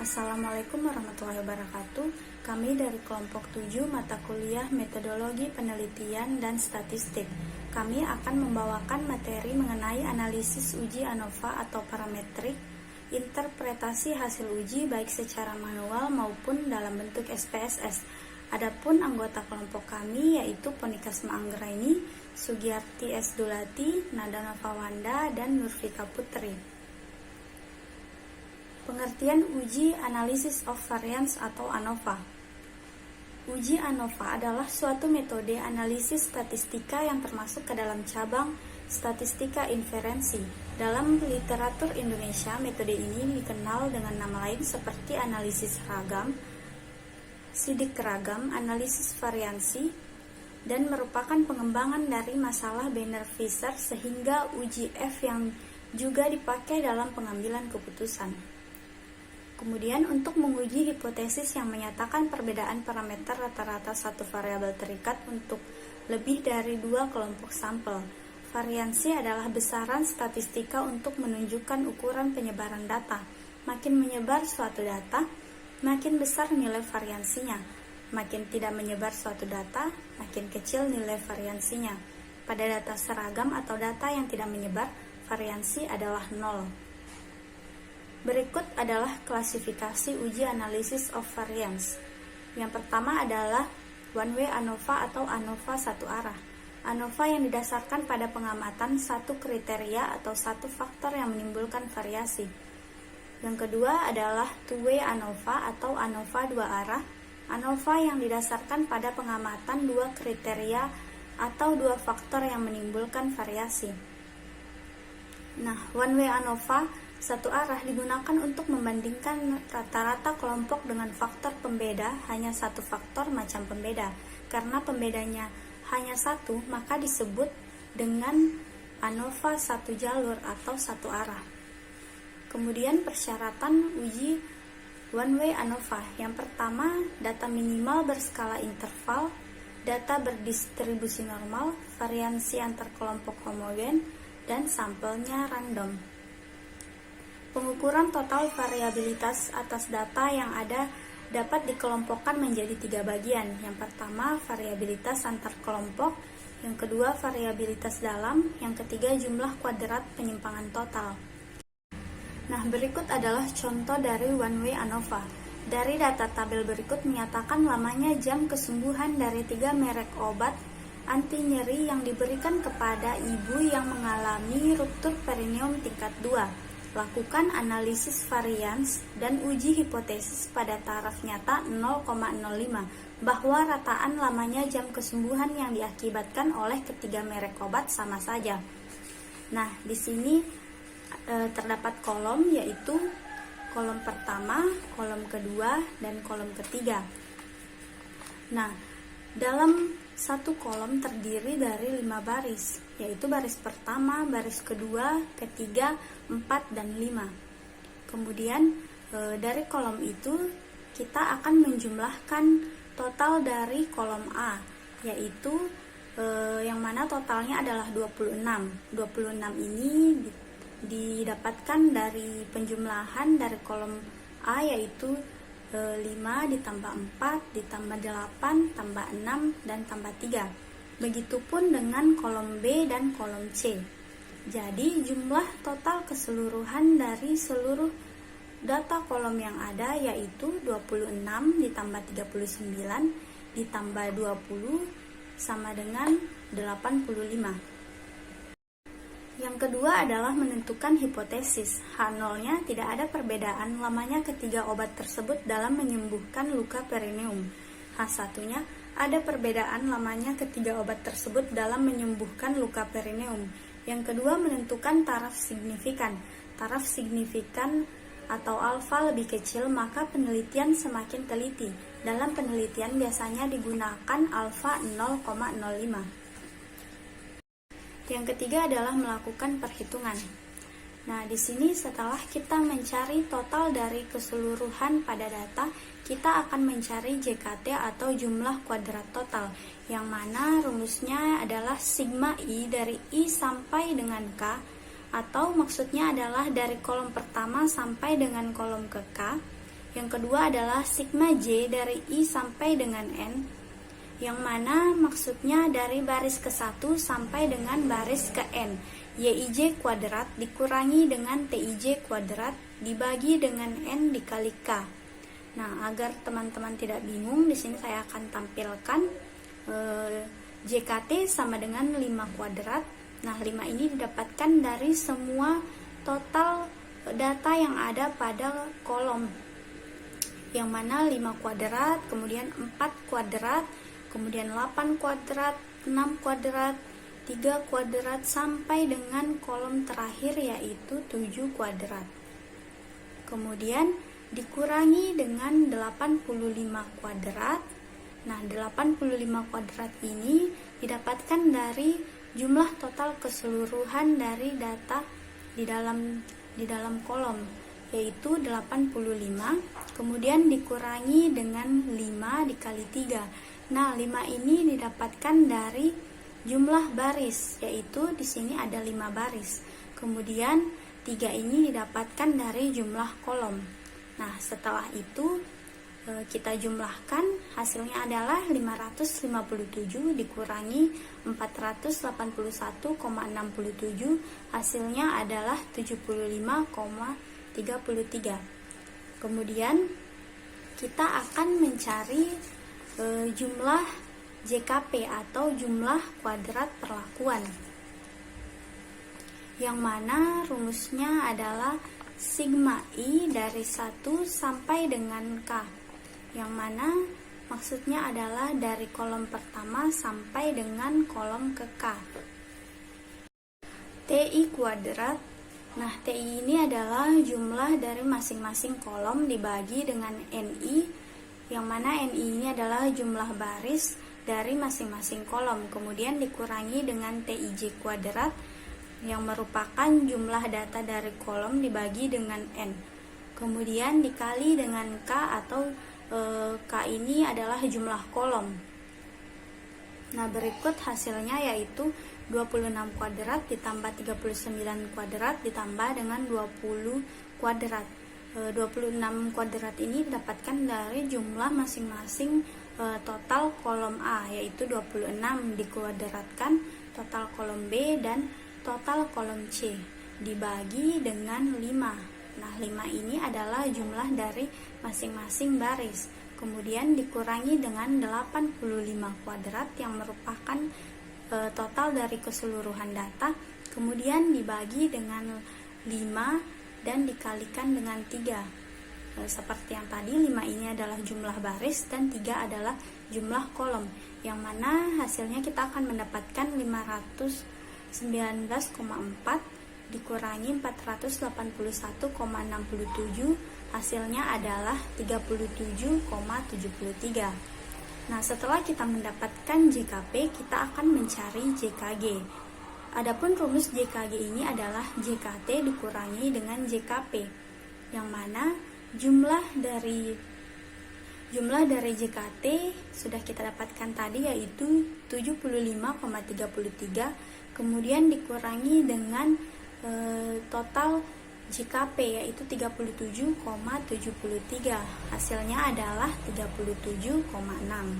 Assalamualaikum warahmatullahi wabarakatuh. Kami dari kelompok 7 mata kuliah Metodologi Penelitian dan Statistik. Kami akan membawakan materi mengenai analisis uji ANOVA atau parametrik, interpretasi hasil uji baik secara manual maupun dalam bentuk SPSS. Adapun anggota kelompok kami yaitu Ponikasma Anggraini, Sugiyarti S. Dulati, Nada Novawanda, dan Nurfika Putri. Pengertian uji analisis of variance atau ANOVA. Uji ANOVA adalah suatu metode analisis statistika yang termasuk ke dalam cabang statistika inferensi. Dalam literatur Indonesia, metode ini dikenal dengan nama lain seperti analisis ragam, sidik ragam, analisis variansi, dan merupakan pengembangan dari masalah Banner-Fisher sehingga uji F yang juga dipakai dalam pengambilan keputusan. Kemudian untuk menguji hipotesis yang menyatakan perbedaan parameter rata-rata satu variabel terikat untuk lebih dari dua kelompok sampel. Variansi adalah besaran statistika untuk menunjukkan ukuran penyebaran data. Makin menyebar suatu data, makin besar nilai variansinya. Makin tidak menyebar suatu data, makin kecil nilai variansinya. Pada data seragam atau data yang tidak menyebar, variansi adalah 0. Berikut adalah klasifikasi uji analisis of variance. Yang pertama adalah one way ANOVA atau ANOVA satu arah. ANOVA yang didasarkan pada pengamatan satu kriteria atau satu faktor yang menimbulkan variasi. Yang kedua adalah two way ANOVA atau ANOVA dua arah. ANOVA yang didasarkan pada pengamatan dua kriteria atau dua faktor yang menimbulkan variasi. Nah, one way ANOVA satu arah digunakan untuk membandingkan rata-rata kelompok dengan faktor pembeda, hanya satu faktor macam pembeda. Karena pembedanya hanya satu, maka disebut dengan ANOVA satu jalur atau satu arah. Kemudian persyaratan uji one way ANOVA. Yang pertama, data minimal berskala interval, data berdistribusi normal, variansi antar kelompok homogen, dan sampelnya random. Pengukuran total variabilitas atas data yang ada dapat dikelompokkan menjadi tiga bagian. Yang pertama, variabilitas antar kelompok. Yang kedua, variabilitas dalam. Yang ketiga, jumlah kuadrat penyimpangan total. Nah, berikut adalah contoh dari one way ANOVA. Dari data tabel berikut menyatakan lamanya jam kesembuhan dari 3 merek obat anti nyeri yang diberikan kepada ibu yang mengalami ruptur perineum tingkat 2. Lakukan analisis varians dan uji hipotesis pada taraf nyata 0,05 bahwa rataan lamanya jam kesembuhan yang diakibatkan oleh ketiga merek obat sama saja. Nah, di sini terdapat kolom yaitu kolom pertama, kolom kedua, dan kolom ketiga. Nah, dalam satu kolom terdiri dari 5 baris, yaitu baris pertama, baris kedua, ketiga, 4, dan 5. Kemudian dari kolom itu kita akan menjumlahkan total dari kolom A, yaitu yang mana totalnya adalah 26. 26 ini didapatkan dari penjumlahan dari kolom A, yaitu 5 ditambah 4 ditambah 8 tambah 6 dan tambah 3. Begitupun dengan kolom B dan kolom C. Jadi jumlah total keseluruhan dari seluruh data kolom yang ada yaitu 26 ditambah 39 ditambah 20 sama dengan 85. Yang kedua adalah menentukan hipotesis. H0-nya tidak ada perbedaan lamanya ketiga obat tersebut dalam menyembuhkan luka perineum. H1-nya ada perbedaan lamanya ketiga obat tersebut dalam menyembuhkan luka perineum. Yang kedua menentukan taraf signifikan. Taraf signifikan atau alfa lebih kecil maka penelitian semakin teliti. Dalam penelitian biasanya digunakan alfa 0,05. Yang ketiga adalah melakukan perhitungan. Nah, di sini setelah kita mencari total dari keseluruhan pada data, kita akan mencari JKT atau jumlah kuadrat total, yang mana rumusnya adalah sigma I dari I sampai dengan K, atau maksudnya adalah dari kolom pertama sampai dengan kolom ke K, Yang kedua adalah sigma J dari I sampai dengan N, yang mana maksudnya dari baris ke-1 sampai dengan baris ke N. YIJ kuadrat dikurangi dengan TIJ kuadrat dibagi dengan N dikali K. Nah, agar teman-teman tidak bingung, di sini saya akan tampilkan JKT sama dengan 5 kuadrat. Nah, 5 ini didapatkan dari semua total data yang ada pada kolom, yang mana 5 kuadrat, kemudian 4 kuadrat, kemudian 8 kuadrat, 6 kuadrat, 3 kuadrat, sampai dengan kolom terakhir yaitu 7 kuadrat. Kemudian dikurangi dengan 85 kuadrat. Nah, 85 kuadrat ini didapatkan dari jumlah total keseluruhan dari data di dalam kolom, yaitu 85, kemudian dikurangi dengan 5 dikali 3. Nah, 5 ini didapatkan dari jumlah baris, yaitu di sini ada 5 baris. Kemudian 3 ini didapatkan dari jumlah kolom. Nah, setelah itu kita jumlahkan, hasilnya adalah 557 dikurangi 481,67, hasilnya adalah 75,33. Kemudian kita akan mencari jumlah JKP atau jumlah kuadrat perlakuan, yang mana rumusnya adalah sigma I dari 1 sampai dengan K, yang mana maksudnya adalah dari kolom pertama sampai dengan kolom ke K. TI kuadrat. Nah, TI ini adalah jumlah dari masing-masing kolom dibagi dengan NI, yang mana NI ini adalah jumlah baris dari masing-masing kolom, kemudian dikurangi dengan TIJ kuadrat, yang merupakan jumlah data dari kolom dibagi dengan N, kemudian dikali dengan K, atau K ini adalah jumlah kolom. Nah, berikut hasilnya yaitu 26 kuadrat ditambah 39 kuadrat ditambah dengan 20 kuadrat. 26 kuadrat ini didapatkan dari jumlah masing-masing total kolom A, yaitu 26 dikuadratkan total kolom B dan total kolom C dibagi dengan 5. Nah, 5 ini adalah jumlah dari masing-masing baris. Kemudian dikurangi dengan 85 kuadrat yang merupakan total dari keseluruhan data. Kemudian dibagi dengan 5 dan dikalikan dengan 3. Seperti yang tadi, 5 ini adalah jumlah baris dan 3 adalah jumlah kolom, yang mana hasilnya kita akan mendapatkan 519,4 dikurangi 481,67, hasilnya adalah 37,73. Nah, setelah kita mendapatkan JKP, kita akan mencari JKG. Adapun rumus JKG ini adalah JKT dikurangi dengan JKP, yang mana jumlah dari JKT sudah kita dapatkan tadi, yaitu 75,33, kemudian dikurangi dengan total JKP yaitu 37,73, hasilnya adalah 37,6.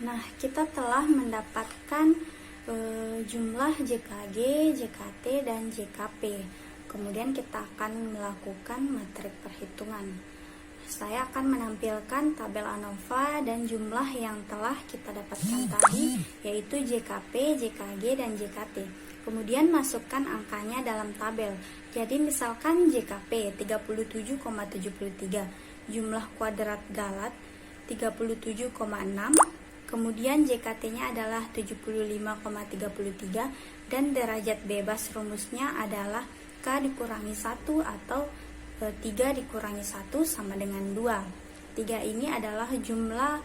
Nah, kita telah mendapatkan jumlah JKG, JKT, dan JKP. Kemudian kita akan melakukan matrik perhitungan. Saya akan menampilkan tabel ANOVA dan jumlah yang telah kita dapatkan tadi, yaitu JKP, JKG, dan JKT. Kemudian masukkan angkanya dalam tabel. Jadi misalkan JKP 37,73, jumlah kuadrat galat 37,6, kemudian JKT-nya adalah 75,33, dan derajat bebas rumusnya adalah K dikurangi 1 atau 3 dikurangi 1 sama dengan 2. 3 ini adalah jumlah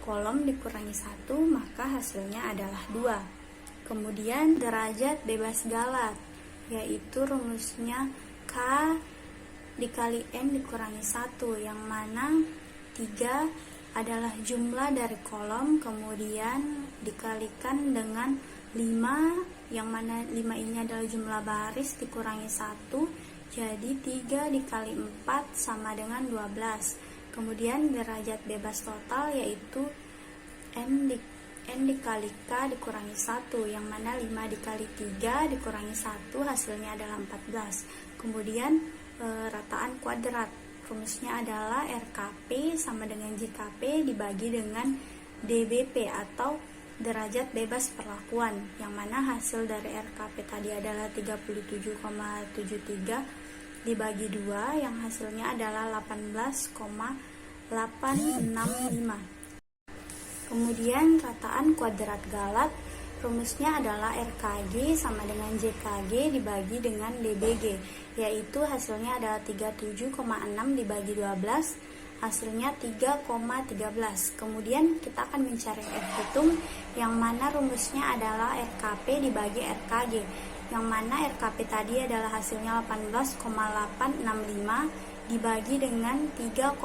kolom dikurangi 1, maka hasilnya adalah 2. Kemudian derajat bebas galat, yaitu rumusnya K dikali N dikurangi 1, yang mana 3 adalah jumlah dari kolom, kemudian dikalikan dengan 5, yang mana 5 ini adalah jumlah baris dikurangi 1, Jadi 3 dikali 4 sama dengan 12. Kemudian derajat bebas total yaitu N dikali K dikurangi 1, yang mana 5 dikali 3 dikurangi 1 hasilnya adalah 14. Kemudian rataan kuadrat, rumusnya adalah RKP sama dengan JKP dibagi dengan DBP atau derajat bebas perlakuan, yang mana hasil dari RKP tadi adalah 37,73 dibagi 2 yang hasilnya adalah 18,865. Kemudian rataan kuadrat Galat, rumusnya adalah RKG sama dengan JKG dibagi dengan DBG, yaitu hasilnya adalah 37,6 dibagi 12, hasilnya 3,13. Kemudian kita akan mencari F hitung, yang mana rumusnya adalah RKP dibagi RKG, yang mana RKP tadi adalah hasilnya 18,865 dibagi dengan 3,13,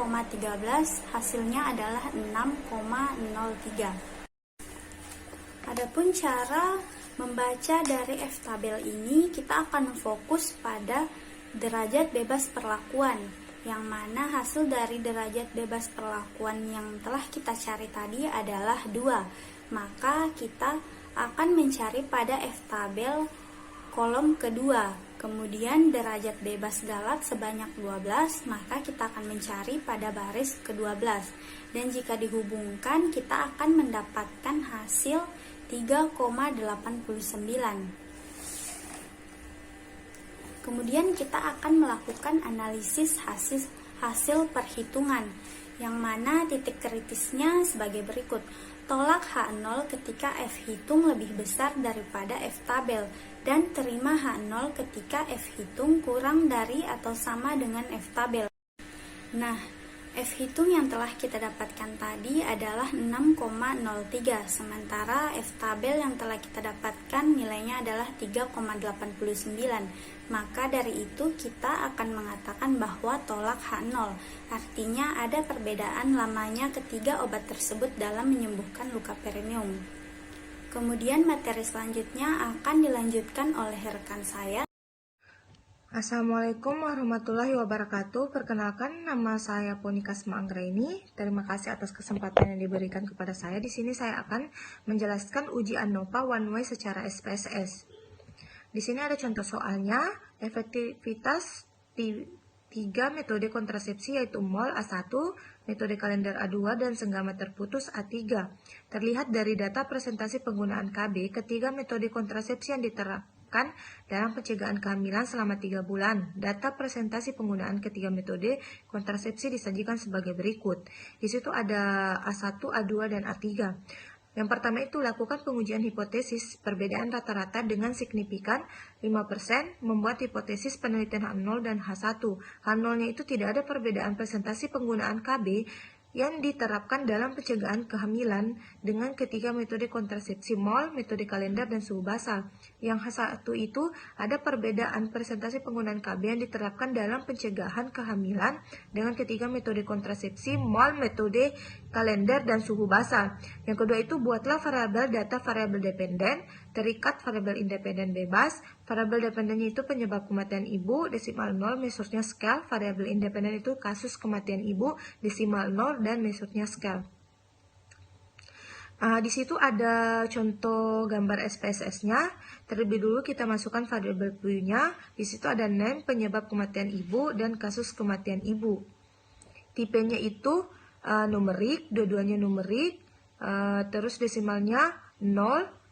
hasilnya adalah 6,03. Adapun cara membaca dari F tabel ini, kita akan fokus pada derajat bebas perlakuan, yang mana hasil dari derajat bebas perlakuan yang telah kita cari tadi adalah 2. Maka kita akan mencari pada F tabel kolom kedua. Kemudian derajat bebas Galat sebanyak 12, maka kita akan mencari pada baris ke-12. Dan jika dihubungkan, kita akan mendapatkan hasil 3,89. Kemudian kita akan melakukan analisis hasil perhitungan, yang mana titik kritisnya sebagai berikut. Tolak H0 ketika F hitung lebih besar daripada F tabel, dan terima H0 ketika F hitung kurang dari atau sama dengan F tabel. Nah, F hitung yang telah kita dapatkan tadi adalah 6,03, sementara F tabel yang telah kita dapatkan nilainya adalah 3,89. Maka dari itu kita akan mengatakan bahwa tolak H0, artinya ada perbedaan lamanya ketiga obat tersebut dalam menyembuhkan luka perineum. Kemudian materi selanjutnya akan dilanjutkan oleh rekan saya. Assalamualaikum warahmatullahi wabarakatuh. Perkenalkan, nama saya Ponika Anggraini. Terima kasih atas kesempatan yang diberikan kepada saya. Di sini saya akan menjelaskan uji ANOVA one way secara SPSS. Di sini ada contoh soalnya. Efektivitas 3 metode kontrasepsi yaitu MOL A1, metode kalender A2, dan senggama terputus A3. Terlihat dari data presentasi penggunaan KB, ketiga metode kontrasepsi yang diterapkan dalam pencegahan kehamilan selama 3 bulan. Data presentasi penggunaan ketiga metode kontrasepsi disajikan sebagai berikut. Di situ ada A1, A2, dan A3. Yang pertama itu lakukan pengujian hipotesis perbedaan rata-rata dengan signifikan 5%, membuat hipotesis penelitian H0 dan H1. H0-nya itu tidak ada perbedaan presentasi penggunaan KB yang diterapkan dalam pencegahan kehamilan dengan ketiga metode kontrasepsi MOL, metode kalender, dan suhu basal. Yang H1 itu ada perbedaan presentasi penggunaan KB yang diterapkan dalam pencegahan kehamilan dengan ketiga metode kontrasepsi MOL, metode kalender, dan suhu basal. Yang kedua itu buatlah variabel data variabel dependen, terikat variabel independen bebas. Variabel dependennya itu penyebab kematian ibu, desimal 0, mesurnya scale. Variabel independen itu kasus kematian ibu, desimal 0, dan mesurnya scale. Di situ ada contoh gambar SPSS-nya. Terlebih dulu kita masukkan variabel Q-nya. Di situ ada name, penyebab kematian ibu, dan kasus kematian ibu. Tipenya itu numerik, dua-duanya numerik, terus desimalnya 0.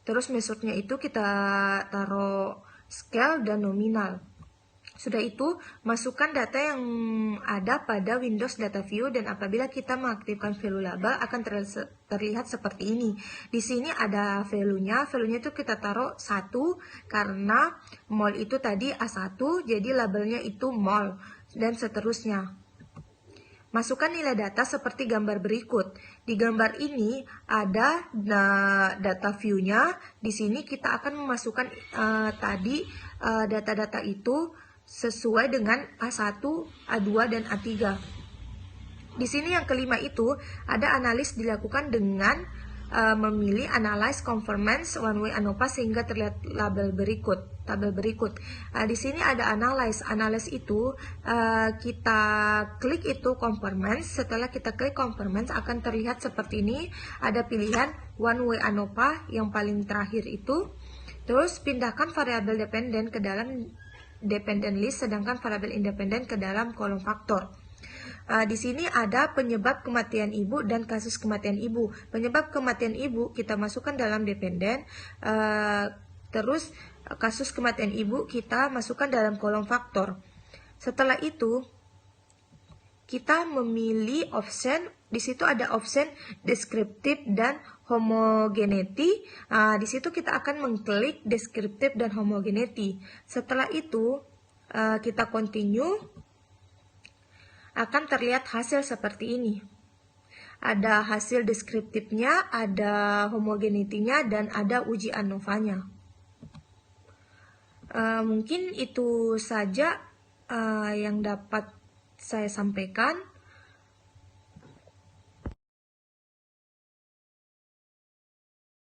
Terus mesurnya itu kita taruh scale dan nominal. Sudah itu, masukkan data yang ada pada Windows Data View, dan apabila kita mengaktifkan value label akan terlihat seperti ini. Di sini ada value-nya. Value-nya itu kita taruh 1 karena mol itu tadi A1, jadi labelnya itu mol, dan seterusnya. Masukkan nilai data seperti gambar berikut. Di gambar ini ada data view-nya. Di sini kita akan memasukkan tadi data-data itu sesuai dengan A1, A2, dan A3. Di sini yang kelima itu ada analis dilakukan dengan memilih Analyze Conformance One Way ANOVA sehingga terlihat tabel berikut. Di sini ada Analyze. Analyze itu kita klik itu Conformance. Setelah kita klik Conformance akan terlihat seperti ini. Ada pilihan One Way ANOVA yang paling terakhir itu. Terus pindahkan variabel dependen ke dalam dependent list, sedangkan variabel independen ke dalam kolom faktor. Di sini ada penyebab kematian ibu dan kasus kematian ibu. Penyebab kematian ibu kita masukkan dalam dependen, terus kasus kematian ibu kita masukkan dalam kolom faktor. Setelah itu kita memilih option. Di situ ada option deskriptif dan homogeneity. Di situ kita akan mengklik deskriptif dan homogeneity. Setelah itu kita continue, akan terlihat hasil seperti ini. Ada hasil deskriptifnya, ada homogeneity-nya, dan ada uji ANOVA-nya. Mungkin itu saja yang dapat saya sampaikan.